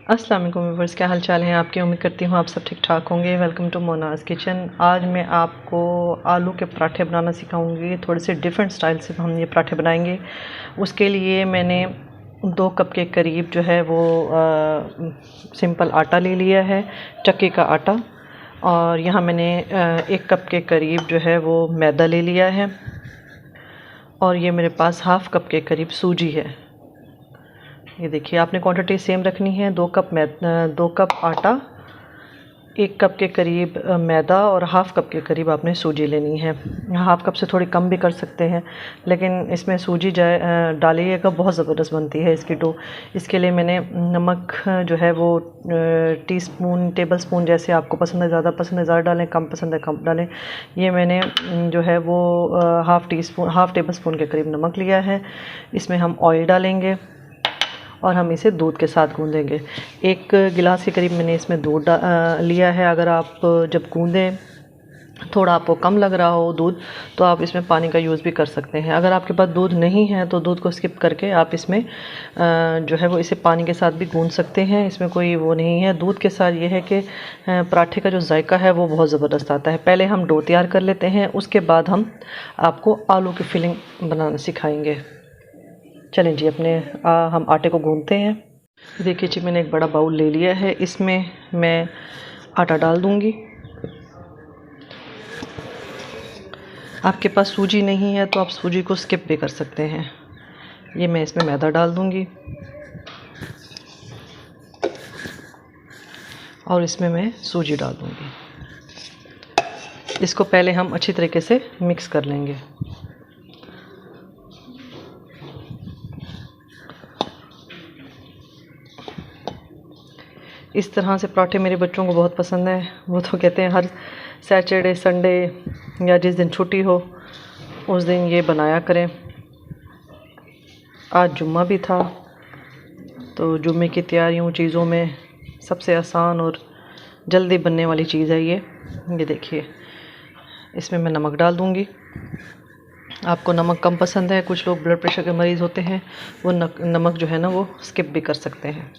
अस्सलाम वालेकुम व्यूअर्स, क्या हाल चाल है आपके। उम्मीद करती हूँ आप सब ठीक ठाक होंगे। Welcome to Mona's kitchen. आज मैं आपको आलू के पराठे बनाना सिखाऊंगी। थोड़े से डिफरेंट स्टाइल से हम ये पराठे बनाएंगे। उसके लिए मैंने 2 कप के करीब जो है वो सिंपल आटा ले लिया है, चक्के का आटा। और यहाँ मैंने 1 कप के करीब जो है वो मैदा ले लिया है। और ये मेरे पास हाफ़ कप के करीब सूजी है। ये देखिए, आपने क्वांटिटी सेम रखनी है। 2 कप आटा, 1 कप के करीब मैदा और हाफ़ कप के करीब आपने सूजी लेनी है। हाफ़ कप से थोड़ी कम भी कर सकते हैं, लेकिन इसमें सूजी डालिएगा, बहुत ज़बरदस्त बनती है इसकी डो। इसके लिए मैंने नमक जो है वो टीस्पून टेबल स्पून, जैसे आपको पसंद है, ज़्यादा पसंद है ज़्यादा डालें, कम पसंद है कम डालें। ये मैंने जो है वो हाफ़ टेबल स्पून के करीब नमक लिया है। इसमें हम ऑयल डालेंगे और हम इसे दूध के साथ गूँधेंगे। 1 गिलास के करीब मैंने इसमें दूध लिया है। अगर आप जब गूँधें थोड़ा आपको कम लग रहा हो दूध, तो आप इसमें पानी का यूज़ भी कर सकते हैं। अगर आपके पास दूध नहीं है तो दूध को स्किप करके आप इसमें जो है वो इसे पानी के साथ भी गूँध सकते हैं। इसमें कोई वो नहीं है। दूध के साथ ये है कि पराठे का जो जायका है वो बहुत ज़बरदस्त आता है। पहले हम डो तैयार कर लेते हैं, उसके बाद हम आपको आलू की फिलिंग बनाना सिखाएँगे। चलें जी, हम आटे को गूँधते हैं। देखिए जी, मैंने एक बड़ा बाउल ले लिया है। इसमें मैं आटा डाल दूँगी। आपके पास सूजी नहीं है तो आप सूजी को स्किप भी कर सकते हैं। ये मैं इसमें मैदा डाल दूँगी और इसमें मैं सूजी डाल दूँगी। इसको पहले हम अच्छी तरीके से मिक्स कर लेंगे। इस तरह से पराठे मेरे बच्चों को बहुत पसंद है। वो तो कहते हैं हर सैटरडे संडे या जिस दिन छुट्टी हो उस दिन ये बनाया करें। आज जुम्मा भी था, तो जुम्मे की तैयारियों चीज़ों में सबसे आसान और जल्दी बनने वाली चीज़ है ये देखिए। इसमें मैं नमक डाल दूँगी। आपको नमक कम पसंद है, कुछ लोग ब्लड प्रेशर के मरीज़ होते हैं, वो नमक जो है ना वो स्किप भी कर सकते हैं।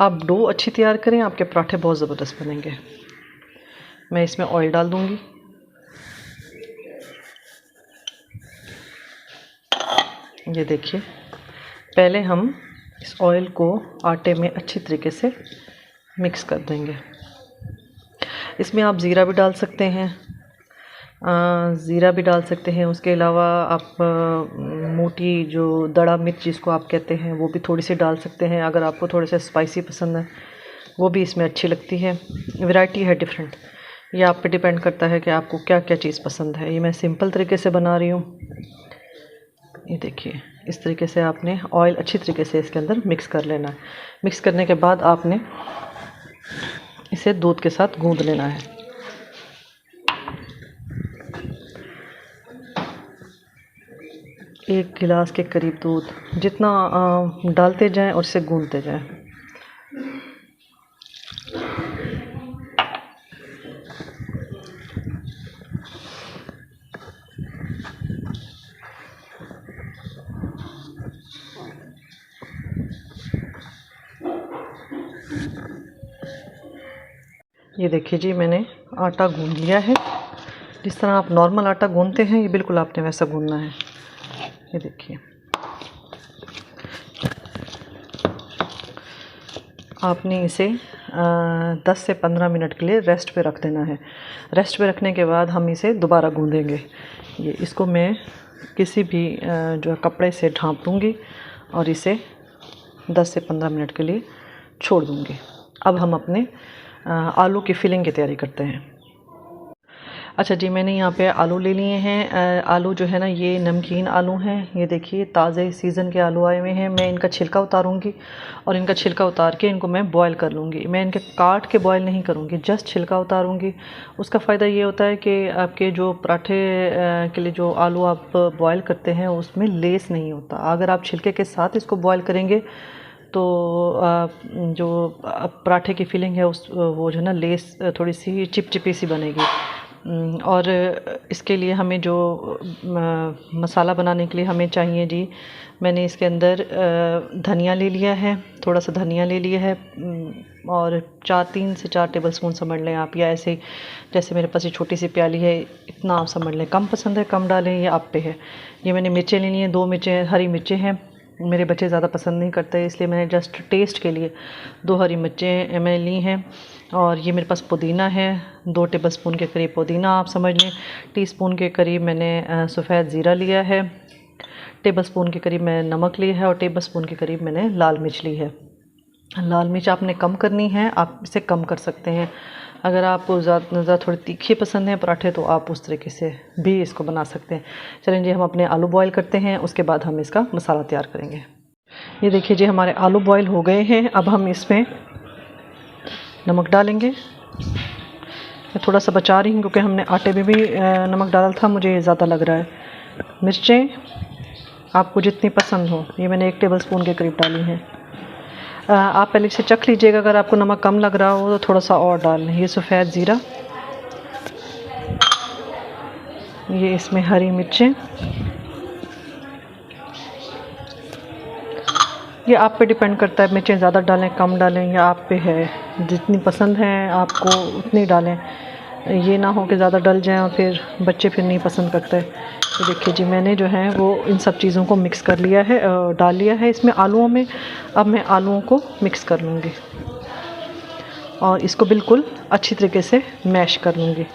आप डो अच्छी तैयार करें, आपके पराठे बहुत ज़बरदस्त बनेंगे। मैं इसमें ऑयल डाल दूँगी। ये देखिए, पहले हम इस ऑयल को आटे में अच्छी तरीके से मिक्स कर देंगे। इसमें आप ज़ीरा भी डाल सकते हैं, उसके अलावा आप मोटी जो दड़ा मिर्च जिसको आप कहते हैं वो भी थोड़ी सी डाल सकते हैं। अगर आपको थोड़े से स्पाइसी पसंद है वो भी इसमें अच्छी लगती है। वैरायटी है डिफरेंट, ये आप पे डिपेंड करता है कि आपको क्या क्या चीज़ पसंद है। ये मैं सिंपल तरीके से बना रही हूँ। ये देखिए, इस तरीके से आपने ऑयल अच्छी तरीके से इसके अंदर मिक्स कर लेना है। मिक्स करने के बाद आपने इसे दूध के साथ गूँध लेना है। एक गिलास के करीब दूध, जितना डालते जाएं और इसे गूँधते जाएं। ये देखिए जी, मैंने आटा गूँध लिया है। जिस तरह आप नॉर्मल आटा गूँधते हैं, ये बिल्कुल आपने वैसा गूँधना है। ये देखिए, आपने इसे 10 से 15 मिनट के लिए रेस्ट पे रख देना है। रेस्ट पे रखने के बाद हम इसे दोबारा गूँधेंगे। इसको मैं किसी भी जो कपड़े से ढाँप दूँगी और इसे 10 से 15 मिनट के लिए छोड़ दूँगी। अब हम अपने आलू की फिलिंग की तैयारी करते हैं। अच्छा जी, मैंने यहाँ पे आलू ले लिए हैं। आलू जो है ना, ये नमकीन आलू हैं। ये देखिए, ताज़े सीज़न के आलू आए हुए हैं। मैं इनका छिलका उतारूँगी और इनका छिलका उतार के इनको मैं बॉयल कर लूँगी। मैं इनके काट के बॉयल नहीं करूँगी, जस्ट छिलका उतारूँगी। उसका फ़ायदा ये होता है कि आपके जो पराठे के लिए जो आलू आप बॉयल करते हैं उसमें लेस नहीं होता। अगर आप छिलके के साथ इसको बॉयल करेंगे तो जो पराठे की फिलिंग है वो जो है ना, लेस थोड़ी सी चिपचिपी सी बनेगी। और इसके लिए हमें जो मसाला बनाने के लिए हमें चाहिए जी, मैंने इसके अंदर धनिया ले लिया है, थोड़ा सा धनिया ले लिया है, और 3 से 4 टेबलस्पून समझ लें आप, या ऐसे जैसे मेरे पास ये छोटी सी प्याली है इतना आप समझ लें। कम पसंद है कम डालें, ये आप पे है। ये मैंने मिर्चें ले ली हैं, 2 मिर्चें, हरी मिर्चें हैं। मेरे बच्चे ज़्यादा पसंद नहीं करते, इसलिए मैंने जस्ट टेस्ट के लिए 2 हरी मिर्चें मैंने ली हैं। और ये मेरे पास पुदीना है, 2 टेबलस्पून के करीब पुदीना आप समझ लें। टीस्पून के करीब मैंने सफ़ेद ज़ीरा लिया है, टेबलस्पून के करीब मैंने नमक लिया है, और टेबलस्पून के करीब मैंने लाल मिर्च ली है। लाल मिर्च आपने कम करनी है, आप इसे कम कर सकते हैं। अगर आपको ज़्यादा थोड़ी तीखी पसंद है पराठे, तो आप उस तरीके से भी इसको बना सकते हैं। चलें जी, हम अपने आलू बॉईल करते हैं, उसके बाद हम इसका मसाला तैयार करेंगे। ये देखिए जी, हमारे आलू बॉईल हो गए हैं। अब हम इसमें नमक डालेंगे। मैं थोड़ा सा बचा रही हूँ क्योंकि हमने आटे में भी नमक डाला था, मुझे ज़्यादा लग रहा है। मिर्चें आपको जितनी पसंद हो, ये मैंने 1 टेबलस्पून के करीब डाली हैं। आप पहले से चख लीजिएगा, अगर आपको नमक कम लग रहा हो तो थोड़ा सा और डाल लें। ये सफ़ेद ज़ीरा, ये इसमें हरी मिर्चें, ये आप पे डिपेंड करता है, मिर्चें ज़्यादा डालें कम डालें, या आप पे है, जितनी पसंद है आपको उतनी डालें। ये ना हो कि ज़्यादा डल जाएं और फिर बच्चे फिर नहीं पसंद करते। तो देखिए जी, मैंने जो है वो इन सब चीज़ों को मिक्स कर लिया है, डाल लिया है इसमें आलूओं में। अब मैं आलूओं को मिक्स कर लूँगी और इसको बिल्कुल अच्छी तरीके से मैश कर लूँगी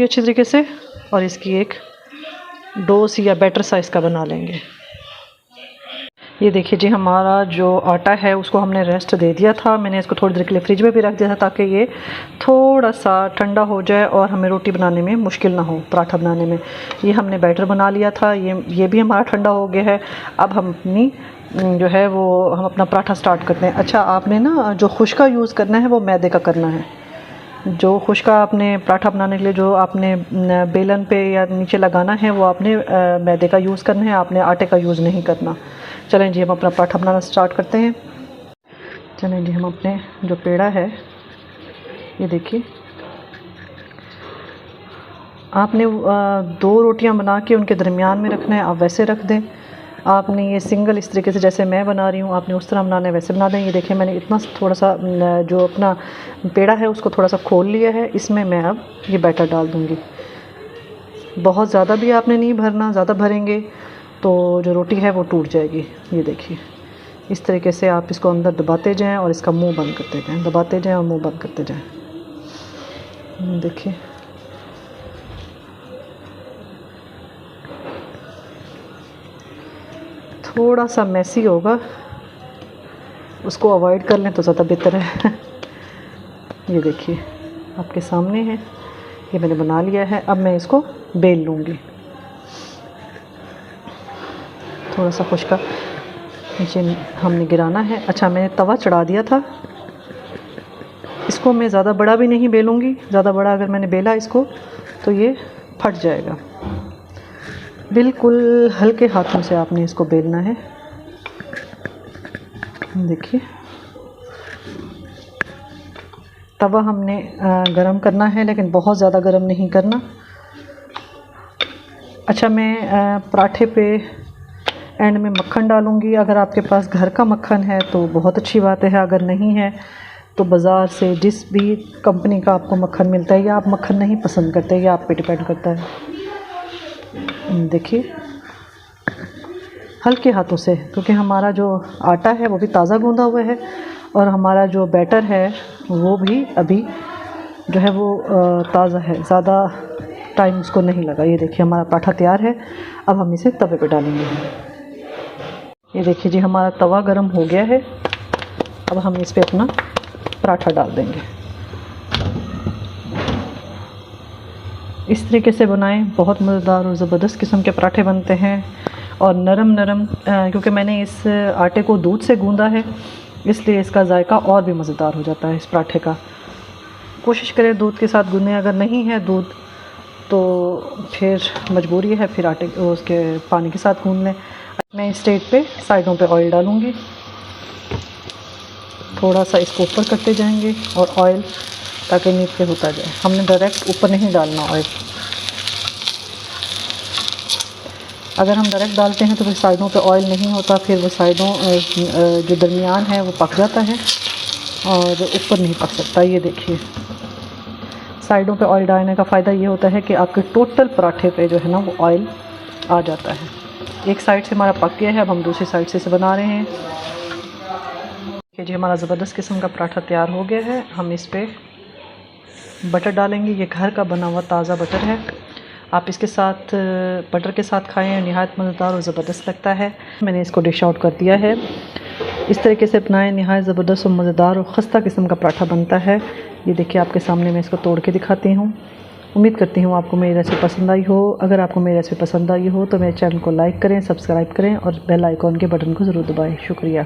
अच्छी तरीके से, और इसकी एक डोस या बैटर साइज़ का बना लेंगे। ये देखिए जी, हमारा जो आटा है उसको हमने रेस्ट दे दिया था। मैंने इसको थोड़ी देर के लिए फ्रिज में भी रख दिया था ताकि ये थोड़ा सा ठंडा हो जाए और हमें रोटी बनाने में मुश्किल ना हो, पराठा बनाने में। ये हमने बैटर बना लिया था, ये भी हमारा ठंडा हो गया है। अब हम अपनी जो है वो हम अपना पराठा स्टार्ट करते हैं। अच्छा, आपने ना जो खुश्का यूज़ करना है वो मैदे का करना है। जो खुश्का आपने पराठा बनाने के लिए जो आपने बेलन पे या नीचे लगाना है वो आपने मैदे का यूज़ करना है, आपने आटे का यूज़ नहीं करना। चलें जी, हम अपना पराठा बनाना स्टार्ट करते हैं। चलें जी, हम अपने जो पेड़ा है, ये देखिए, आपने 2 रोटियां बना के उनके दरमियान में रखना है, आप वैसे रख दें। आपने ये सिंगल इस तरीके से जैसे मैं बना रही हूँ, आपने उस तरह बनाना है वैसे बना दें। ये देखिए, मैंने इतना थोड़ा सा जो अपना पेड़ा है उसको थोड़ा सा खोल लिया है। इसमें मैं अब ये बैटर डाल दूँगी। बहुत ज़्यादा भी आपने नहीं भरना, ज़्यादा भरेंगे तो जो रोटी है वो टूट जाएगी। ये देखिए, इस तरीके से आप इसको अंदर दबाते जाएं और इसका मुंह बंद करते जाएं, दबाते जाएं और मुंह बंद करते जाएं। देखिए, थोड़ा सा मैसी होगा, उसको अवॉइड कर लें तो ज़्यादा बेहतर है। ये देखिए, आपके सामने है, ये मैंने बना लिया है। अब मैं इसको बेल लूँगी। थोड़ा सा खुश्का नीचे हमने गिराना है। अच्छा, मैंने तवा चढ़ा दिया था। इसको मैं ज़्यादा बड़ा भी नहीं बेलूँगी, ज़्यादा बड़ा अगर मैंने बेला इसको तो ये फट जाएगा। बिल्कुल हल्के हाथों से आपने इसको बेलना है। देखिए, तवा हमने गरम करना है, लेकिन बहुत ज़्यादा गरम नहीं करना। अच्छा, मैं पराठे पे एंड में मक्खन डालूँगी। अगर आपके पास घर का मक्खन है तो बहुत अच्छी बात है, अगर नहीं है तो बाज़ार से जिस भी कंपनी का आपको मक्खन मिलता है, या आप मक्खन नहीं पसंद करते, या आप पे डिपेंड करता है। देखिए, हल्के हाथों से, क्योंकि हमारा जो आटा है वो भी ताज़ा गूंदा हुआ है और हमारा जो बैटर है वो भी अभी जो है वो ताज़ा है, ज़्यादा टाइम उसको नहीं लगा। ये देखिए, हमारा पराठा तैयार है। अब हम इसे तवे पे डालेंगे। ये देखिए जी, हमारा तवा गरम हो गया है। अब हम इस पे अपना पराठा डाल देंगे। इस तरीके से बनाएं, बहुत मज़ेदार और ज़बरदस्त किस्म के पराठे बनते हैं। और नरम नरम, क्योंकि मैंने इस आटे को दूध से गूंदा है, इसलिए इसका जायका और भी मज़ेदार हो जाता है इस पराठे का। कोशिश करें दूध के साथ गूंदें, अगर नहीं है दूध तो फिर मजबूरी है, फिर आटे उसके पानी के साथ गूंद लें। मैं इस स्टेज पे साइडों पे ऑयल डालूँगी, थोड़ा सा इसको ऊपर करते जाएंगे और ऑयल ताकि नीचे होता जाए। हमने डायरेक्ट ऊपर नहीं डालना ऑयल। अगर हम डायरेक्ट डालते हैं तो फिर साइडों पे ऑयल नहीं होता, फिर वो साइडों जो दरमियान है वो पक जाता है और ऊपर नहीं पक सकता। ये देखिए, साइडों पे ऑयल डालने का फ़ायदा ये होता है कि आपके टोटल पराठे पे जो है ना वो ऑयल आ जाता है। एक साइड से हमारा पक गया है, अब हम दूसरी साइड से इसे बना रहे हैं। कि जी हमारा ज़बरदस्त किस्म का पराठा तैयार हो गया है। हम इस पर बटर डालेंगे। ये घर का बना हुआ ताज़ा बटर है। आप इसके साथ बटर के साथ खाएं, नहायत मज़ेदार और ज़बरदस्त लगता है। मैंने इसको डिश आउट कर दिया है। इस तरीके से बनाएं, नहायत ज़बरदस्त और मज़ेदार और ख़स्ता किस्म का पराठा बनता है। ये देखिए आपके सामने मैं इसको तोड़ के दिखाती हूँ। उम्मीद करती हूँ आपको मेरी रेसिपी पसंद आई हो। अगर आपको मेरी रेसिपी पसंद आई हो तो मेरे चैनल को लाइक करें, सब्सक्राइब करें और बेल आइकॉन के बटन को ज़रूर दबाएं। शुक्रिया।